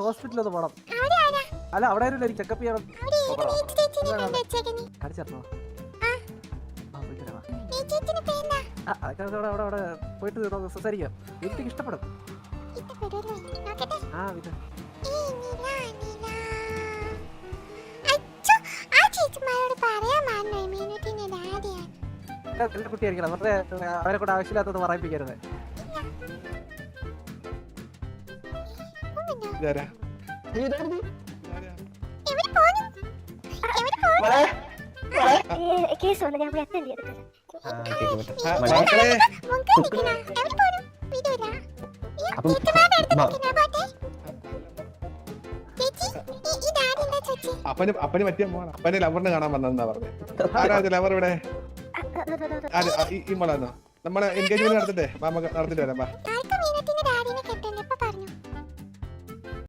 ഹോസ്പിറ്റലിൽ ഒന്ന് പോണം. അല്ല അവിടെ ആരും എനിക്ക് ചെക്കപ്പ് ചെയ്യണം. കാണിച്ചോ? അവിടെ പോയിട്ട് സംസാരിക്കാം. എനിക്ക് ഇഷ്ടപ്പെടും. ആ ഇത് നല്ല കുട്ടിയായിരിക്കണം. വെറുതെ അവരെ കൂടെ ആവശ്യമില്ലാത്തത് പറയിപ്പിക്കരുത്. കേസ് വന്നു, ഞാൻ അറ്റൻഡ് ചെയ്തു. അപ്പന് പറ്റിയ മോള. അപ്പനെ ലവറിന് കാണാൻ വന്നെന്താ പറഞ്ഞത്? ആരാ ലവർ ഇവിടെ? ഈ മോളാന്നോ? നമ്മളെ എൻഗേജ്മെന്റ് നടത്തിട്ടെ നടത്തിട്ട് വരാം.